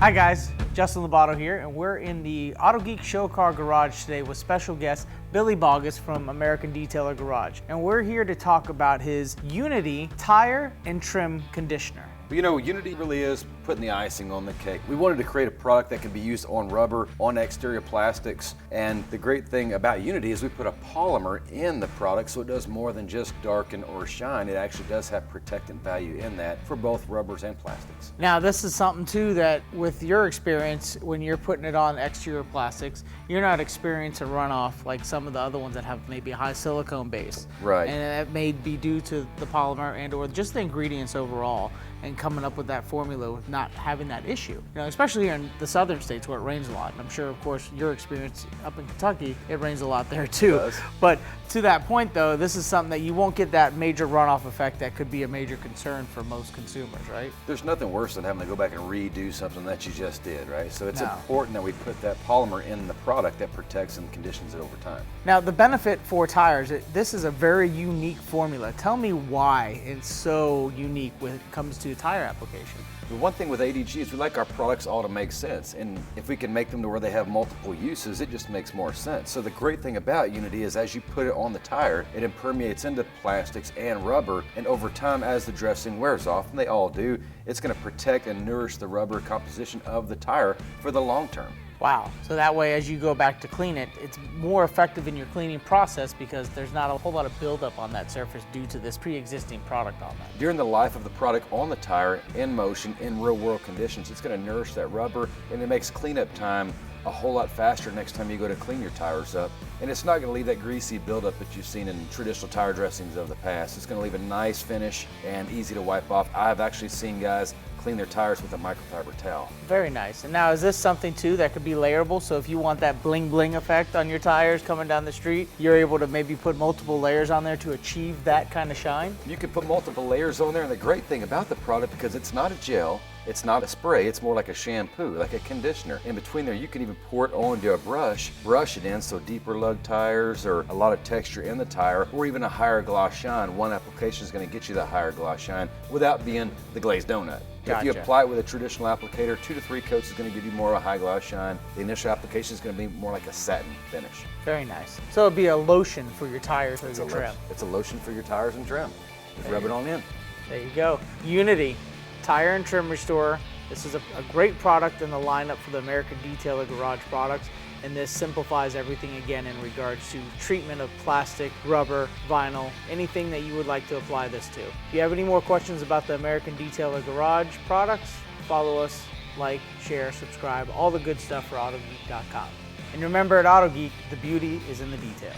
Hi guys, Justin Labato here, and we're in the Autogeek show car garage today with special guest Billy Baugus from American Detailer Garage. And we're here to talk about his Unity tire and trim conditioner. You know, Unity really is putting the icing on the cake. We wanted to create a product that can be used on rubber, on exterior plastics, and the great thing about Unity is we put a polymer in the product so it does more than just darken or shine. It actually does have protectant value in that for both rubbers and plastics. Now this is something too that with your experience, when you're putting it on exterior plastics, you're not experiencing runoff like some of the other ones that have maybe a high silicone base. Right. And that may be due to the polymer and or just the ingredients overall, and coming up with that formula with not having that issue. You know, especially here in the southern states where it rains a lot. And I'm sure, of course, your experience up in Kentucky, it rains a lot there too. It does. But to that point though, this is something that you won't get that major runoff effect that could be a major concern for most consumers, right? There's nothing worse than having to go back and redo something that you just did, right? So it's important that we put that polymer in the product that protects and conditions it over time. Now the benefit for tires, this is a very unique formula. Tell me why it's so unique when it comes to tire application. The one thing with ADG is we like our products all to make sense, and if we can make them to where they have multiple uses, it just makes more sense. So the great thing about Unity is as you put it on the tire, it impermeates into plastics and rubber, and over time as the dressing wears off, and they all do, it's going to protect and nourish the rubber composition of the tire for the long term. Wow, so that way as you go back to clean it, it's more effective in your cleaning process because there's not a whole lot of buildup on that surface due to this pre-existing product on that. During the life of the product on the tire, in motion, in real world conditions, it's going to nourish that rubber, and it makes cleanup time a whole lot faster next time you go to clean your tires up. And it's not going to leave that greasy buildup that you've seen in traditional tire dressings of the past. It's going to leave a nice finish and easy to wipe off. I've actually seen guys clean their tires with a microfiber towel. Very nice. And now is this something too that could be layerable? So if you want that bling bling effect on your tires coming down the street, you're able to maybe put multiple layers on there to achieve that kind of shine? You can put multiple layers on there, and the great thing about the product, because it's not a gel, it's not a spray, it's more like a shampoo, like a conditioner. In between there, you can even pour it onto a brush it in, so deeper lug tires or a lot of texture in the tire, or even a higher gloss shine. One application is going to get you that higher gloss shine without being the glazed donut. Gotcha. If you apply it with a traditional applicator, 2 to 3 coats is going to give you more of a high gloss shine. The initial application is going to be more like a satin finish. Very nice. So it'd be a lotion for your tires or your trim. It's a lotion for your tires and trim. Just rub it on in. There you go. Unity Tire and Trim Restorer. This is a great product in the lineup for the American Detailer Garage products, and this simplifies everything again in regards to treatment of plastic, rubber, vinyl, anything that you would like to apply this to. If you have any more questions about the American Detailer Garage products, follow us, like, share, subscribe, all the good stuff for Autogeek.com. And remember, at Autogeek, the beauty is in the details.